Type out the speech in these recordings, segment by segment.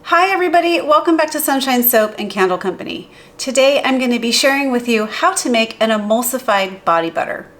Hi everybody, welcome back to Sunshine Soap and Candle Company. Today I'm going to be sharing with you how to make an emulsified body butter.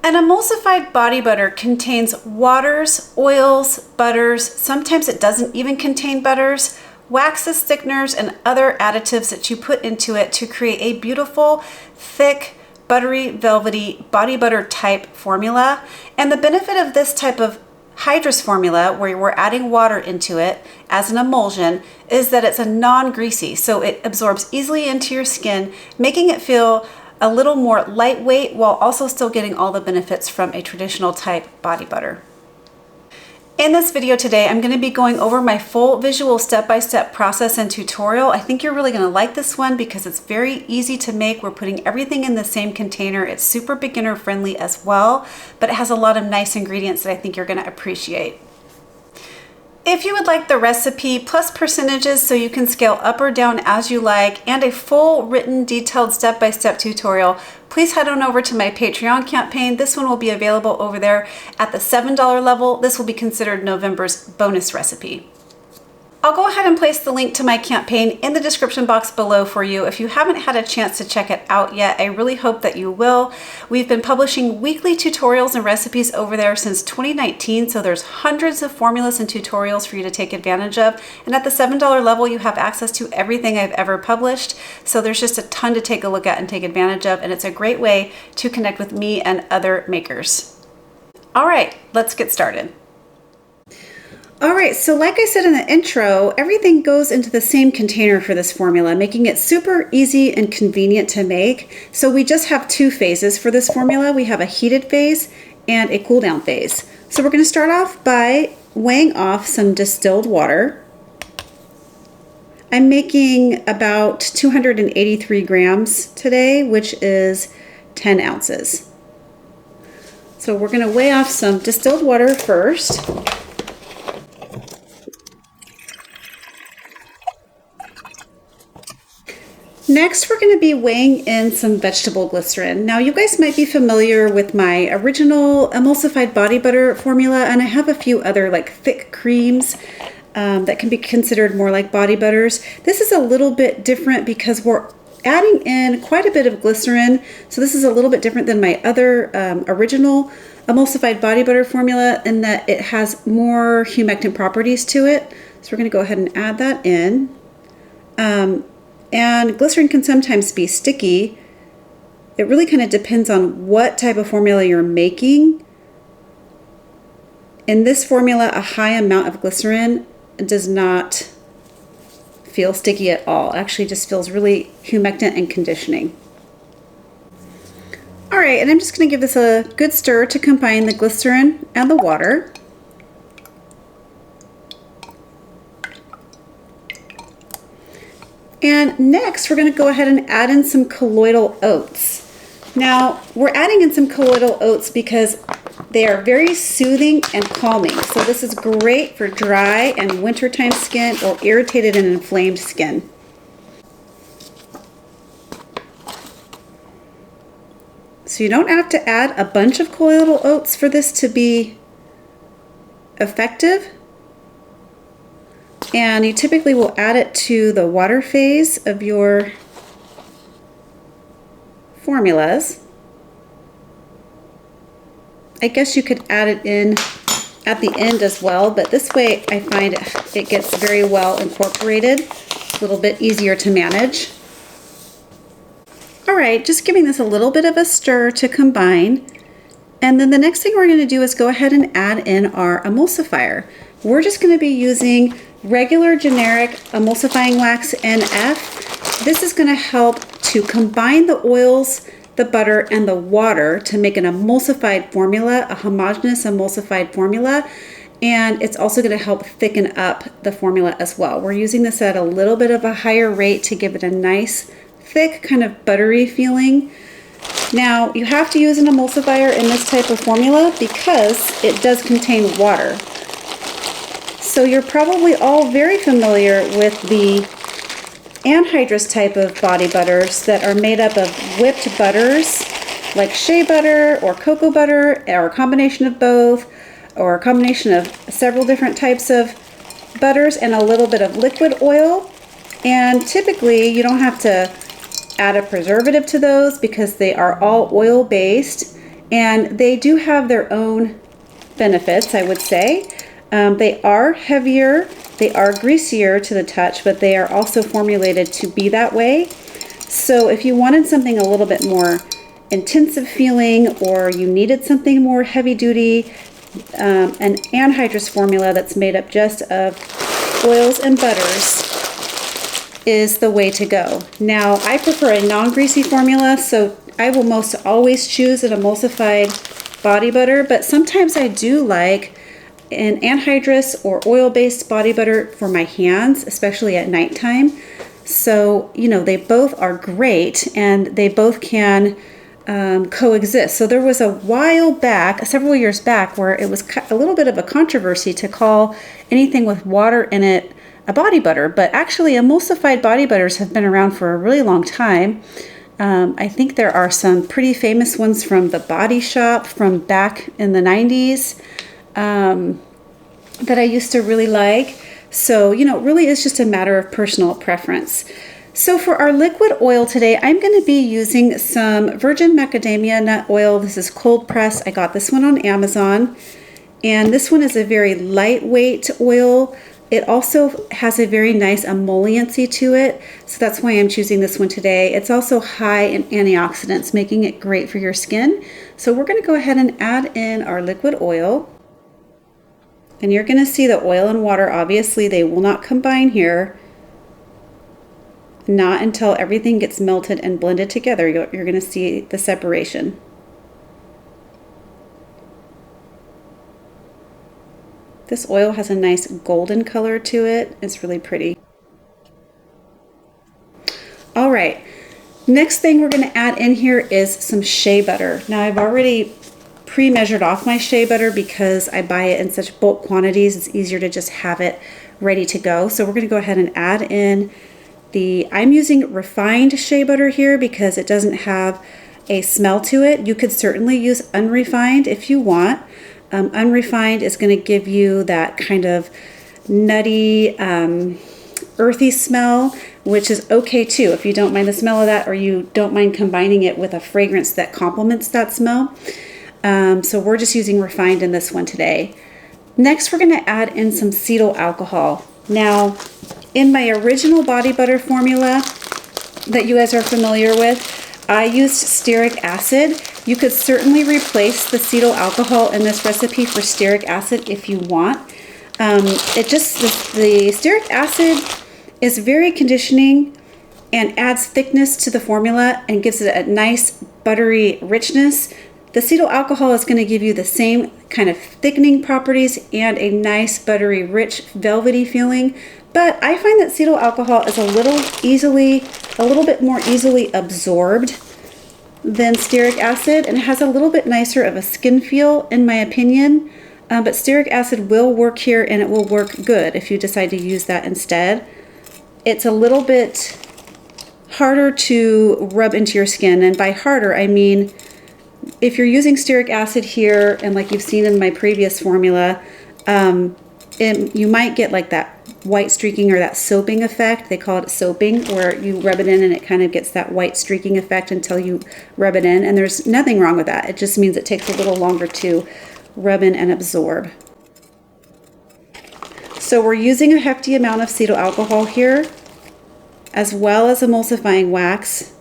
An emulsified body butter contains waters, oils, butters, sometimes it doesn't even contain butters, waxes, thickeners, and other additives that you put into it to create a beautiful, thick, buttery, velvety body butter type formula. And the benefit of this type of hydrous formula, where we're adding water into it as an emulsion, is that it's a non-greasy, so it absorbs easily into your skin, making it feel a little more lightweight while also still getting all the benefits from a traditional type body butter. In this video today, I'm going to be going over my full visual step-by-step process and tutorial. I think you're really going to like this one because it's very easy to make. We're putting everything in the same container. It's super beginner friendly as well, but it has a lot of nice ingredients that I think you're going to appreciate. If you would like the recipe plus percentages so you can scale up or down as you like, and a full written detailed step-by-step tutorial, please head on over to my Patreon campaign. This one will be available over there at the $7 level. This will be considered November's bonus recipe. I'll go ahead and place the link to my campaign in the description box below for you. If you haven't had a chance to check it out yet, I really hope that you will. We've been publishing weekly tutorials and recipes over there since 2019, so there's hundreds of formulas and tutorials for you to take advantage of. And at the $7 level, you have access to everything I've ever published. So there's just a ton to take a look at and take advantage of, and it's a great way to connect with me and other makers. All right, let's get started. All right, so like I said in the intro, everything goes into the same container for this formula, making it super easy and convenient to make. So we just have two phases for this formula. We have a heated phase and a cool down phase. So we're going to start off by weighing off some distilled water. I'm making about 283 grams today, which is 10 ounces. So we're going to weigh off some distilled water first. Next, we're going to be weighing in some vegetable glycerin. Now, you guys might be familiar with my original emulsified body butter formula, and I have a few other like thick creams that can be considered more like body butters. This is a little bit different because we're adding in quite a bit of glycerin, so this is a little bit different than my other original emulsified body butter formula in that it has more humectant properties to it. So we're going to go ahead and add that in. And glycerin can sometimes be sticky. It really kind of depends on what type of formula you're making. In this formula, a high amount of glycerin does not feel sticky at all. It actually just feels really humectant and conditioning. All right, and I'm just going to give this a good stir to combine the glycerin and the water. And next, we're going to go ahead and add in some colloidal oats. Now, we're adding in some colloidal oats because they are very soothing and calming. So this is great for dry and wintertime skin or irritated and inflamed skin. So you don't have to add a bunch of colloidal oats for this to be effective. And you typically will add it to the water phase of your formulas. I guess you could add it in at the end as well, but this way I find it gets very well incorporated, a little bit easier to manage. All right, just giving this a little bit of a stir to combine. And then the next thing we're going to do is go ahead and add in our emulsifier. We're just going to be using regular generic emulsifying wax NF. This is going to help to combine the oils, the butter, and the water to make an emulsified formula, a homogeneous emulsified formula. And it's also going to help thicken up the formula as well. We're using this at a little bit of a higher rate to give it a nice, thick, kind of buttery feeling. Now, you have to use an emulsifier in this type of formula because it does contain water. So you're probably all very familiar with the anhydrous type of body butters that are made up of whipped butters like shea butter or cocoa butter or a combination of both or a combination of several different types of butters and a little bit of liquid oil. And typically you don't have to add a preservative to those because they are all oil-based, and they do have their own benefits, I would say. They are heavier, they are greasier to the touch, but they are also formulated to be that way. So if you wanted something a little bit more intensive feeling, or you needed something more heavy duty, an anhydrous formula that's made up just of oils and butters is the way to go. Now, I prefer a non-greasy formula, so I will most always choose an emulsified body butter, but sometimes I do like an anhydrous or oil-based body butter for my hands, especially at nighttime. So, you know, they both are great and they both can coexist. So there was a while back, several years back, where it was a little bit of a controversy to call anything with water in it a body butter, but actually emulsified body butters have been around for a really long time. I think there are some pretty famous ones from the Body Shop from back in the 90s that I used to really like. So, you know, it really is just a matter of personal preference. So for our liquid oil today, I'm going to be using some virgin macadamia nut oil. This is cold pressed. I got this one on Amazon. And this one is a very lightweight oil. It also has a very nice emolliency to it. So that's why I'm choosing this one today. It's also high in antioxidants, making it great for your skin. So we're going to go ahead and add in our liquid oil. And you're going to see the oil and water, obviously, they will not combine here. Not until everything gets melted and blended together. You're going to see the separation. This oil has a nice golden color to it. It's really pretty. All right, next thing we're going to add in here is some shea butter. Now I've already pre-measured off my shea butter because I buy it in such bulk quantities. It's easier to just have it ready to go. So we're going to go ahead and add in I'm using refined shea butter here because it doesn't have a smell to it. You could certainly use unrefined if you want. Unrefined is going to give you that kind of nutty, earthy smell, which is okay too if you don't mind the smell of that, or you don't mind combining it with a fragrance that complements that smell. So we're just using refined in this one today. Next, we're going to add in some cetyl alcohol. Now, in my original body butter formula that you guys are familiar with, I used stearic acid. You could certainly replace the cetyl alcohol in this recipe for stearic acid if you want. The stearic acid is very conditioning and adds thickness to the formula and gives it a nice buttery richness. The cetyl alcohol is going to give you the same kind of thickening properties and a nice buttery rich velvety feeling. But I find that cetyl alcohol is a little bit more easily absorbed than stearic acid, and it has a little bit nicer of a skin feel in my opinion. But stearic acid will work here, and it will work good if you decide to use that instead. It's a little bit harder to rub into your skin, and by harder I mean if you're using stearic acid here, and like you've seen in my previous formula, you might get like that white streaking or that soaping effect. They call it soaping, where you rub it in and it kind of gets that white streaking effect until you rub it in, and there's nothing wrong with that. It just means it takes a little longer to rub in and absorb. So we're using a hefty amount of cetyl alcohol here, as well as emulsifying wax.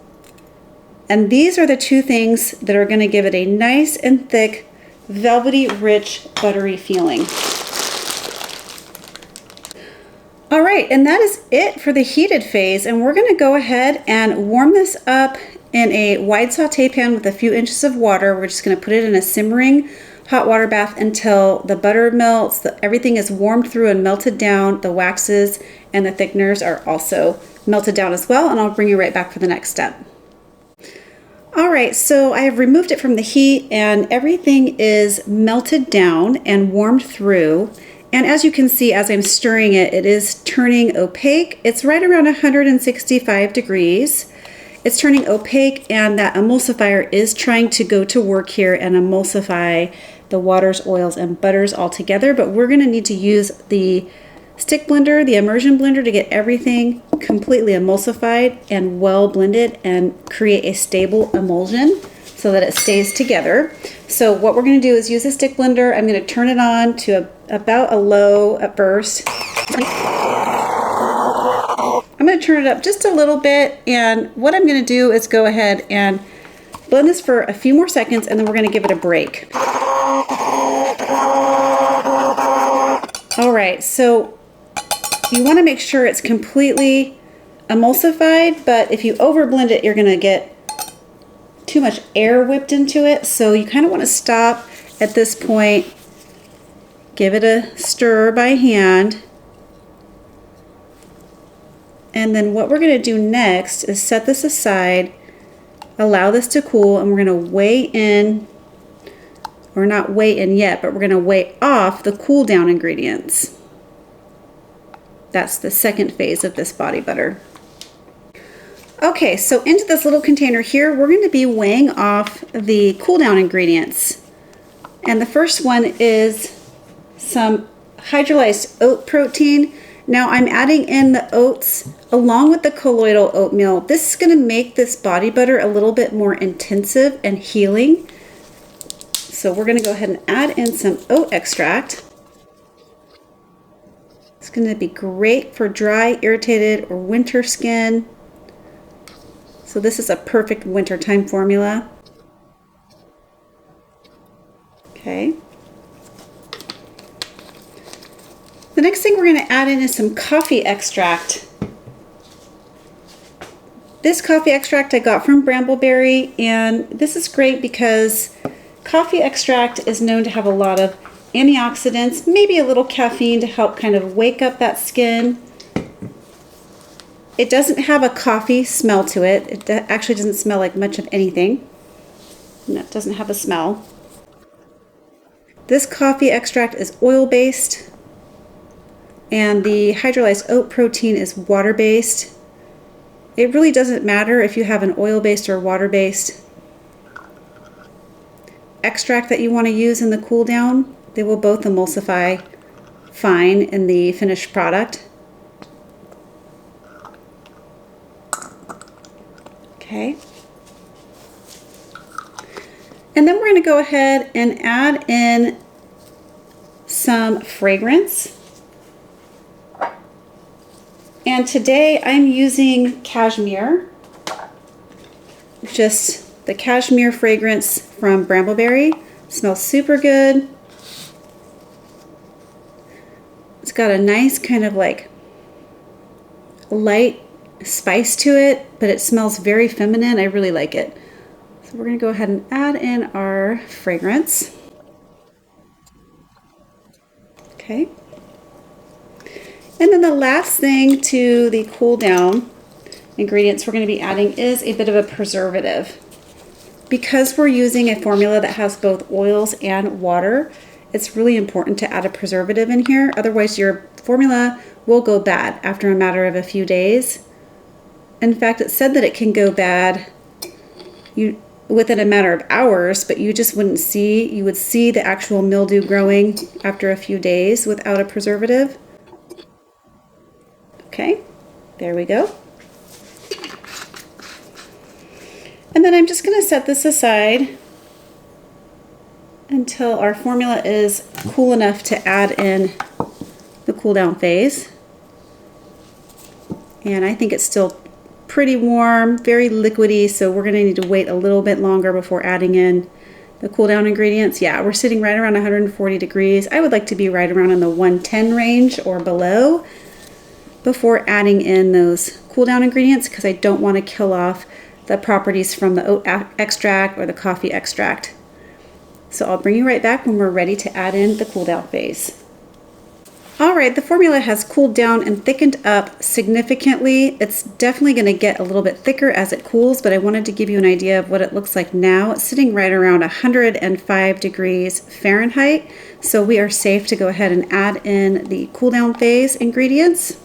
And these are the two things that are going to give it a nice and thick, velvety, rich, buttery feeling. All right, and that is it for the heated phase, and we're going to go ahead and warm this up in a wide saute pan with a few inches of water. We're just going to put it in a simmering hot water bath until the butter melts, everything is warmed through and melted down. The waxes and the thickeners are also melted down as well, and I'll bring you right back for the next step. All right, so I have removed it from the heat and everything is melted down and warmed through. And as you can see, as I'm stirring it, it is turning opaque. It's right around 165 degrees. It's turning opaque, and that emulsifier is trying to go to work here and emulsify the waters, oils, and butters all together. But we're going to need to use the stick blender, the immersion blender, to get everything completely emulsified and well blended and create a stable emulsion so that it stays together. So what we're going to do is use a stick blender. I'm going to turn it on to about a low at first. I'm going to turn it up just a little bit, and what I'm going to do is go ahead and blend this for a few more seconds, and then we're going to give it a break. All right, so you want to make sure it's completely emulsified, but if you overblend it, you're going to get too much air whipped into it. So you kind of want to stop at this point, give it a stir by hand. And then what we're going to do next is set this aside, allow this to cool, and we're going to weigh in, or not weigh in yet, but we're going to weigh off the cool down ingredients. That's the second phase of this body butter. Okay, so into this little container here, we're going to be weighing off the cool down ingredients. And the first one is some hydrolyzed oat protein. Now I'm adding in the oats along with the colloidal oatmeal. This is going to make this body butter a little bit more intensive and healing. So we're going to go ahead and add in some oat extract. It's going to be great for dry, irritated, or winter skin. So this is a perfect wintertime formula. Okay. The next thing we're going to add in is some coffee extract. This coffee extract I got from Brambleberry, and this is great because coffee extract is known to have a lot of antioxidants, maybe a little caffeine to help kind of wake up that skin. It doesn't have a coffee smell to it. It actually doesn't smell like much of anything. No, it doesn't have a smell. This coffee extract is oil-based, and the hydrolyzed oat protein is water-based. It really doesn't matter if you have an oil-based or water-based extract that you want to use in the cool down. They will both emulsify fine in the finished product. Okay. And then we're going to go ahead and add in some fragrance. And today I'm using cashmere, just the cashmere fragrance from Brambleberry. Smells super good. It's got a nice kind of like light spice to it, but it smells very feminine. I really like it. So we're going to go ahead and add in our fragrance. Okay. And then the last thing to the cool down ingredients we're going to be adding is a bit of a preservative. Because we're using a formula that has both oils and water, it's really important to add a preservative in here. Otherwise your formula will go bad after a matter of a few days. In fact, it said that it can go bad within a matter of hours, but you just wouldn't see, you would see the actual mildew growing after a few days without a preservative. Okay, there we go. And then I'm just going to set this aside until our formula is cool enough to add in the cool down phase. And I think it's still pretty warm, very liquidy, so we're going to need to wait a little bit longer before adding in the cool down ingredients. Yeah, we're sitting right around 140 degrees. I would like to be right around in the 110 range or below before adding in those cool down ingredients, because I don't want to kill off the properties from the oat extract or the coffee extract. So I'll bring you right back when we're ready to add in the cool down phase. Alright, the formula has cooled down and thickened up significantly. It's definitely going to get a little bit thicker as it cools, but I wanted to give you an idea of what it looks like now. It's sitting right around 105 degrees Fahrenheit, so we are safe to go ahead and add in the cool down phase ingredients.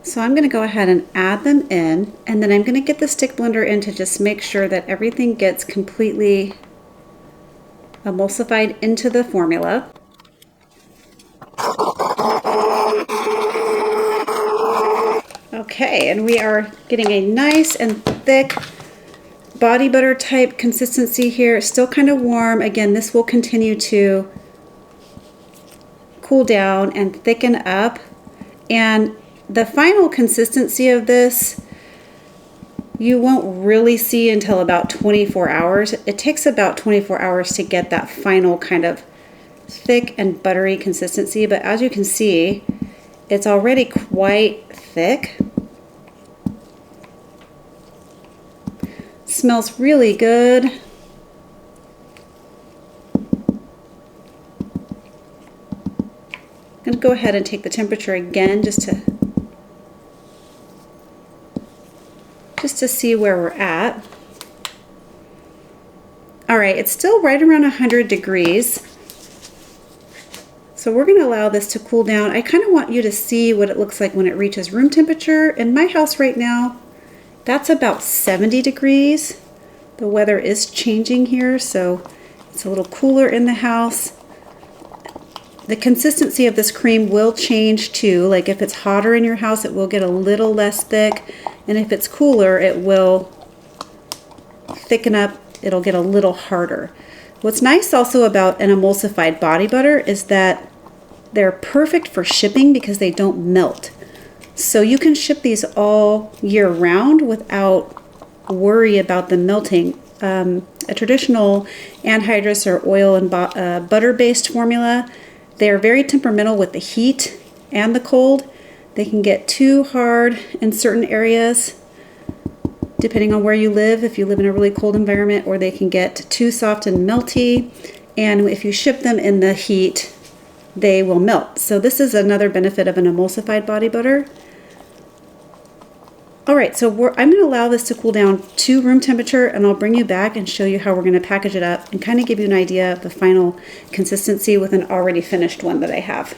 So I'm going to go ahead and add them in, and then I'm going to get the stick blender in to just make sure that everything gets completely emulsified into the formula. Okay, and we are getting a nice and thick body butter type consistency here. It's still kind of warm. Again, this will continue to cool down and thicken up. And the final consistency of this, you won't really see until about 24 hours. It takes about 24 hours to get that final kind of thick and buttery consistency, but as you can see, it's already quite thick. Smells really good. I'm going to go ahead and take the temperature again just to see where we're at. All right, it's still right around 100 degrees. So we're going to allow this to cool down. I kind of want you to see what it looks like when it reaches room temperature. In my house right now, that's about 70 degrees. The weather is changing here, so it's a little cooler in the house. The consistency of this cream will change too. Like if it's hotter in your house, it will get a little less thick. And if it's cooler, it will thicken up. It'll get a little harder. What's nice also about an emulsified body butter is that they're perfect for shipping because they don't melt. So you can ship these all year round without worry about them melting. A traditional anhydrous or oil and butter-based formula, they're very temperamental with the heat and the cold. They can get too hard in certain areas, depending on where you live, if you live in a really cold environment, or they can get too soft and melty. And if you ship them in the heat, they will melt. So this is another benefit of an emulsified body butter. All right, so I'm going to allow this to cool down to room temperature, and I'll bring you back and show you how we're going to package it up and kind of give you an idea of the final consistency with an already finished one that I have.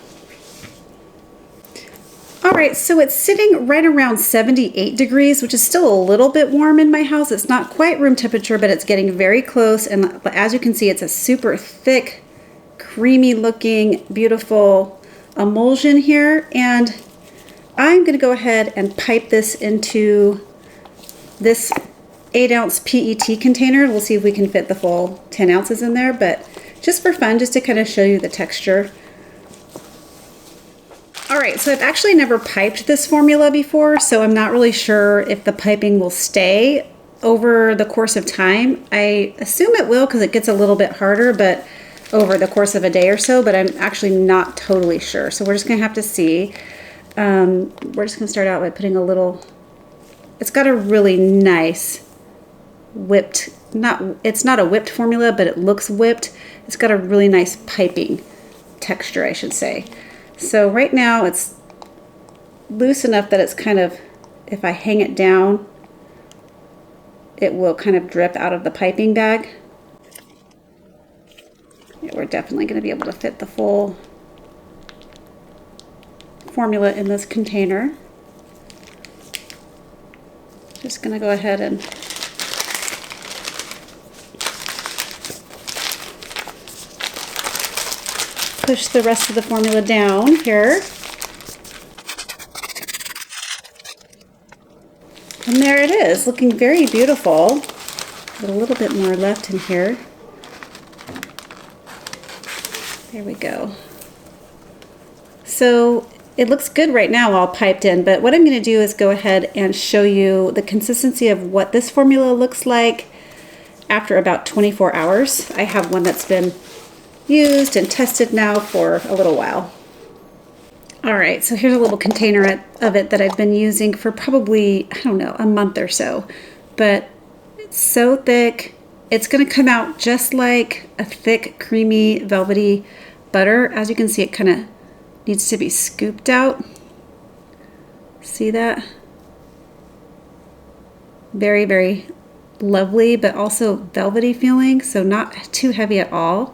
All right, so it's sitting right around 78 degrees, which is still a little bit warm in my house. It's not quite room temperature, but it's getting very close. And as you can see, it's a super thick, creamy looking, beautiful emulsion here. And I'm gonna go ahead and pipe this into this 8-ounce PET container. We'll see if we can fit the full 10 ounces in there, but just for fun, just to kind of show you the texture. All right, so I've actually never piped this formula before, so I'm not really sure if the piping will stay over the course of time. I assume it will because it gets a little bit harder, but over the course of a day or so, but I'm actually not totally sure. So we're just gonna have to see. We're just gonna start out by putting a little, it's got a really nice whipped, it's not a whipped formula, but it looks whipped. It's got a really nice piping texture, I should say. So right now it's loose enough that it's kind of, if I hang it down, it will kind of drip out of the piping bag. Yeah, we're definitely going to be able to fit the full formula in this container. Just going to go ahead and push the rest of the formula down here. And there it is, looking very beautiful. Got a little bit more left in here. There we go. So it looks good right now all piped in, but what I'm going to do is go ahead and show you the consistency of what this formula looks like after about 24 hours. I have one that's been used and tested now for a little while. All right, so here's a little container of it that I've been using for probably, I don't know, a month or so, but it's so thick. It's gonna come out just like a thick, creamy, velvety butter. As you can see, it kind of needs to be scooped out. See that? Very, very lovely, but also velvety feeling, so not too heavy at all.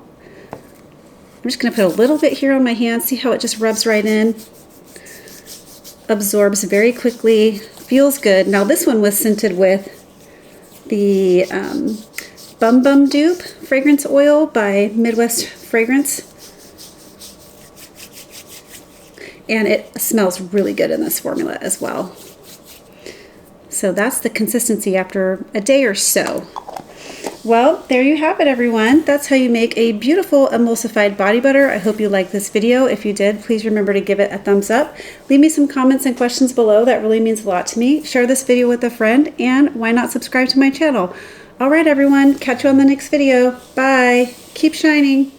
I'm just going to put a little bit here on my hand. See how it just rubs right in? Absorbs very quickly. Feels good. Now this one was scented with the Bum Bum Dupe fragrance oil by Midwest Fragrance. And it smells really good in this formula as well. So that's the consistency after a day or so. Well, there you have it, everyone. That's how you make a beautiful emulsified body butter. I hope you liked this video. If you did, please remember to give it a thumbs up. Leave me some comments and questions below. That really means a lot to me. Share this video with a friend, and why not subscribe to my channel? All right, everyone. Catch you on the next video. Bye. Keep shining.